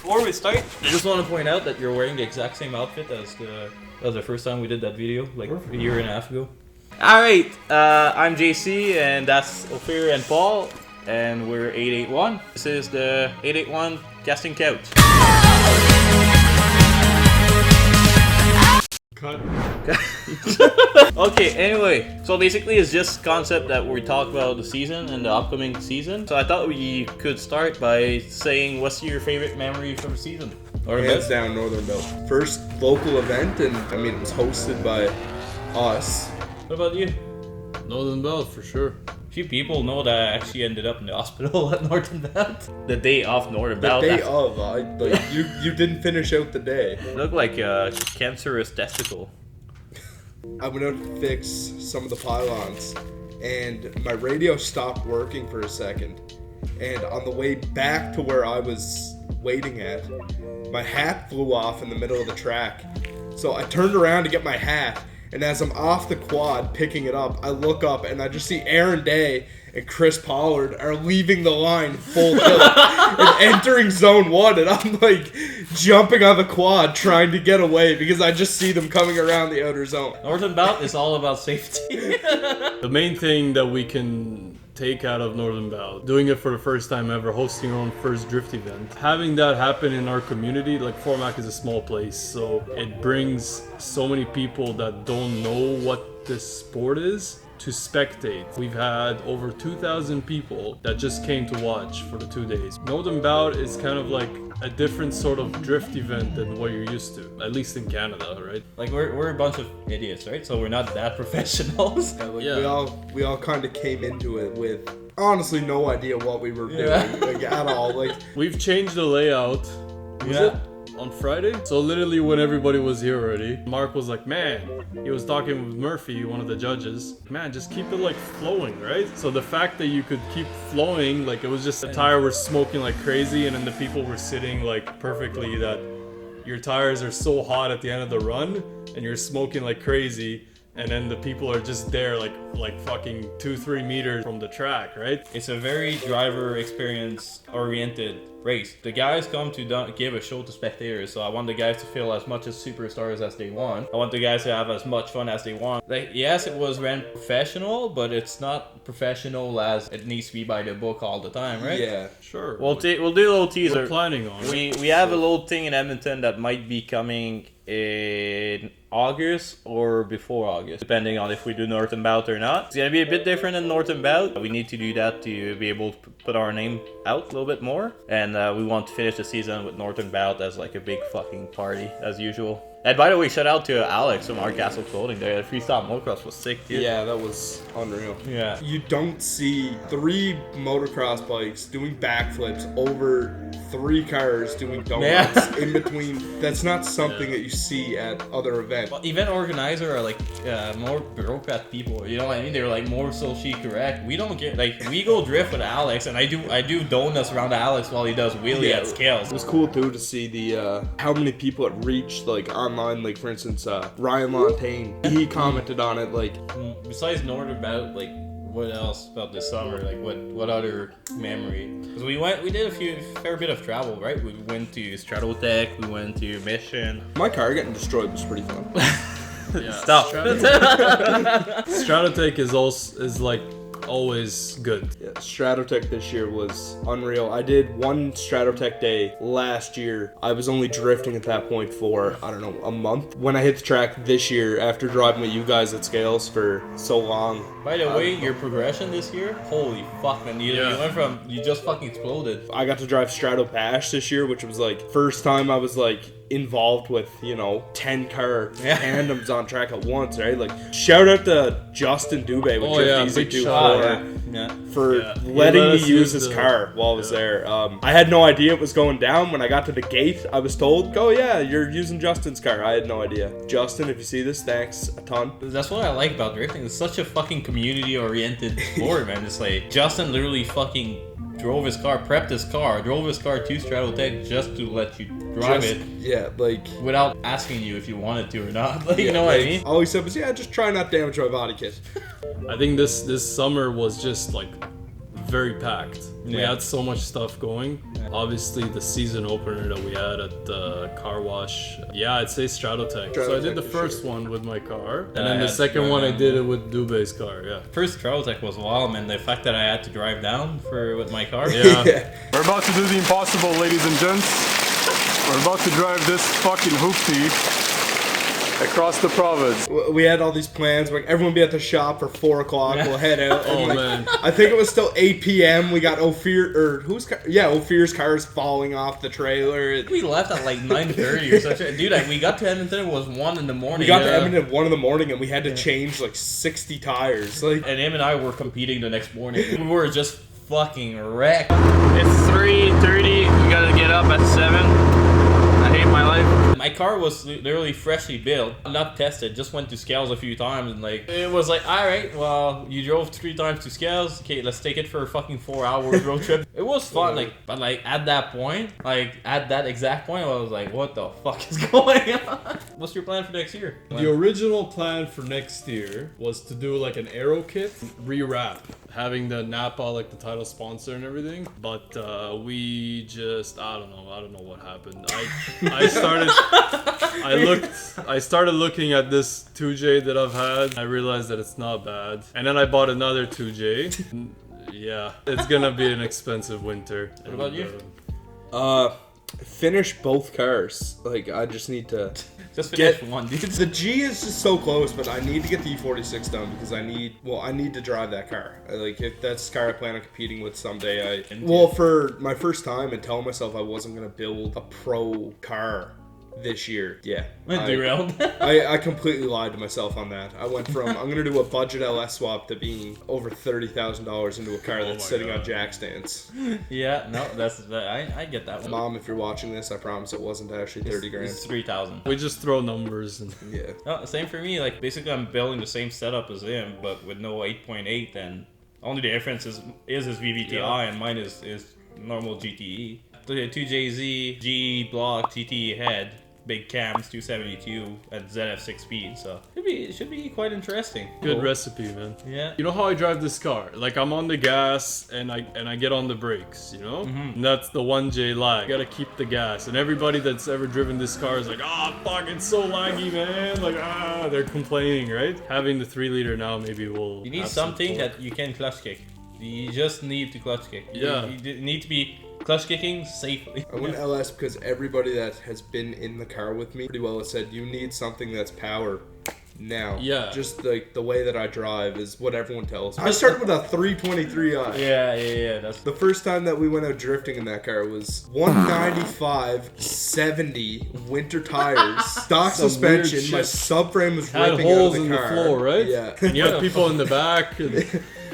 Before we start, I just want to point out that you're wearing the exact same outfit as that was the first time we did that video, like a year and a half ago. Alright, I'm JC, and that's Ofir and Paul, and we're 881. This is the 881 casting couch. Cut. Okay, anyway, so basically it's just concept that we talk about the season and the upcoming season. So I thought we could start by saying what's your favorite memory from the season? Or Hands down, Northern Bout. First local event, and I mean it was hosted by us. What about you? Northern Bout for sure. Few people know that I actually ended up in the hospital at Northern Bout. The day of Northern Bout. The day of, you didn't finish out the day. It looked like a cancerous testicle. I went out to fix some of the pylons, and my radio stopped working for a second. And on the way back to where I was waiting at, my hat flew off in the middle of the track. So I turned around to get my hat, and as I'm off the quad picking it up, I look up and I just see Aaron Day and Chris Pollard are leaving the line full tilt and entering zone 1, and I'm like jumping on the quad trying to get away because I just see them coming around the outer zone. Northern Bout is all about safety. The main thing that we can take out of Northern Bout, doing it for the first time ever, hosting our own first drift event, having that happen in our community. Like, Fort Mac is a small place, so it brings so many people that don't know what this sport is to spectate. We've had over 2,000 people that just came to watch for the 2 days. Northern Bout is kind of like a different sort of drift event than what you're used to, at least in Canada, right? Like we're a bunch of idiots, right? So we're not that professionals. Yeah, we all kind of came into it with honestly no idea what we were doing like, at all. Like, we've changed the layout. Was it on Friday? So literally when everybody was here already, Mark was like, man, he was talking with Murphy, one of the judges, man, just keep it like flowing, right? So the fact that you could keep flowing, like it was just the tire was smoking like crazy, and then the people were sitting like perfectly, that your tires are so hot at the end of the run and you're smoking like crazy, and then the people are just there like fucking 2-3 meters from the track, right? It's a very driver experience oriented race. The guys come to give a show to spectators, so I want the guys to feel as much as superstars as they want. I want the guys to have as much fun as they want. Like, yes, it was ran professional, but it's not professional as it needs to be by the book all the time, right? yeah. Sure. We'll do a little teaser. We're planning on it. We have a little thing in Edmonton that might be coming in August or before August, depending on if we do Northern Bout or not. It's gonna be a bit different than Northern Bout. We need to do that to be able to put our name out a little bit more, and we want to finish the season with Northern Bout as like a big fucking party as usual. And by the way, shout out to Alex from our Castle Clothing there. The freestyle motocross was sick, dude. Yeah, that was unreal. Yeah. You don't see 3 motocross bikes doing backflips over 3 cars doing donuts in between. That's not something that you see at other events. Well, event organizer are like more bureaucrat people. You know what I mean? They're like more socially correct. We don't get like, we go drift with Alex, and I do donuts around Alex while he does wheelie at scales. It was cool too to see the how many people it reached, like online. Like, for instance, Ryan Lontaine, he commented on it. Like, besides Northern Bout, like, what else about this summer? Like, what other memory? Because we did a fair bit of travel, right? We went to Stratotech, we went to Mission. my car getting destroyed was pretty fun. Yeah. Stop. Stratotech is like always good. Yeah, Stratotech this year was unreal. I did one Stratotech day last year. I was only drifting at that point for, I don't know, a month. When I hit the track this year, after driving with you guys at Scales for so long. By the way, your progression this year, holy fuck, man. You went from, you just fucking exploded. I got to drive Strato Bash this year, which was like, first time I was like involved with, 10 car tandems on track at once, right? Like, shout out to Justin Dubé with big shot. for letting me use his car while I was there. I had no idea it was going down. When I got to the gate, I was told, oh yeah, you're using Justin's car. I had no idea. Justin, if you see this, thanks a ton. That's what I like about drifting. It's such a fucking community-oriented sport, man. It's like, Justin literally fucking drove his car, prepped his car, drove his car to Stratotech just to let you drive it. Yeah, like, without asking you if you wanted to or not. Like, you know what I mean? All he said was, yeah, just try not to damage my body kit. I think this summer was just like very packed. We Yeah. had so much stuff going. Obviously, the season opener that we had at the car wash. Yeah, I'd say Stratotech. So I did the Stratotech, first sure. one with my car, and I then the had second one I mine, did it with Dubé's car. Yeah. First Trotec was wild, man. The fact that I had to drive down with my car. Yeah. We're about to do the impossible, ladies and gents. We're about to drive this fucking hoopty across the province. We had all these plans. Like everyone be at the shop for 4 o'clock. We'll head out. And Oh like, man. I think it was still 8 p.m. We got Ofir or whose car? Yeah, Ofir's cars falling off the trailer. We left at like 9:30 or something. Dude, we got to Edmonton. It was 1 in the morning. We got to Edmonton at 1 in the morning and we had to change like 60 tires. Like And him and I were competing the next morning. We were just fucking wrecked. It's 3:30. We gotta get up at 7. I hate my life. My car was literally freshly built, not tested. Just went to Scales a few times, and like it was like, all right, well, you drove 3 times to Scales. Okay, let's take it for a fucking 4 hours road trip. It was fun, but at that point, at that exact point, I was like, what the fuck is going on? What's your plan for next year? The original plan for next year was to do like an aero kit, rewrap, having the Napa like the title sponsor and everything. But we just I don't know what happened. I started looking at this 2J that I've had. I realized that it's not bad, and then I bought another 2J. Yeah, it's gonna be an expensive winter. What about you? finish both cars. Like I just need to. Just finish one, dude. The G is just so close, but I need to get the E46 done because I need to drive that car. Like if that's the car I plan on competing with someday. For my first time and telling myself I wasn't gonna build a pro car this year. Yeah. Derailed. I completely lied to myself on that. I went from I'm gonna do a budget LS swap to being over $30,000 into a car that's sitting on jack stands. Yeah, no, I get that one. Mom, if you're watching this, I promise it wasn't actually 30 grand. It's 3,000. We just throw numbers and Yeah. No, same for me. Like basically, I'm building the same setup as him, but with no 8.8. And only the difference is his VVTi and mine is normal GTE. The 2JZ G block TTE head. Big cams, 272 at ZF 6 speed, so it should be quite interesting. good recipe, man. Yeah. You know how I drive this car? Like I'm on the gas and I get on the brakes, you know? And that's the 1J lag. You gotta keep the gas. And everybody that's ever driven this car is like, fuck, it's so laggy, man. Like, they're complaining, right? Having the 3-liter now maybe will. You need have some something torque. that you can clutch kick. You just need to clutch kick. Yeah. You need to be clutch kicking safely. I went LS because everybody that has been in the car with me pretty well has said you need something that's power now. Yeah. Just like the way that I drive is what everyone tells me. I started with a 323i. Yeah. That's The first time that we went out drifting in that car was 195 70 winter tires, stock Some suspension. weird My shit. subframe was Had ripping holes out of in the the car. floor, right? Yeah. You have people in the back. And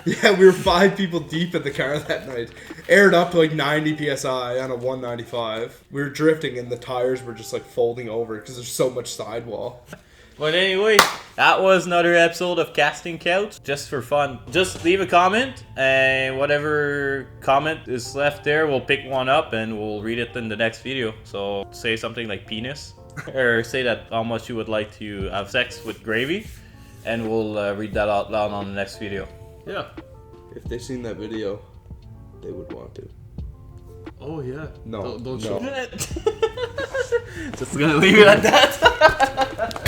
Yeah, we were 5 people deep in the car that night. Aired up to like 90 psi on a 195. We were drifting and the tires were just like folding over because there's so much sidewall. But anyway, that was another episode of Casting Couch. Just for fun. Just leave a comment, and whatever comment is left there, we'll pick one up and we'll read it in the next video. So say something like penis, or say that how much you would like to have sex with gravy, and we'll read that out loud on the next video. yeah. If they seen that video, they would want to. Oh yeah. No, Don't no. show. Just gonna leave it at that.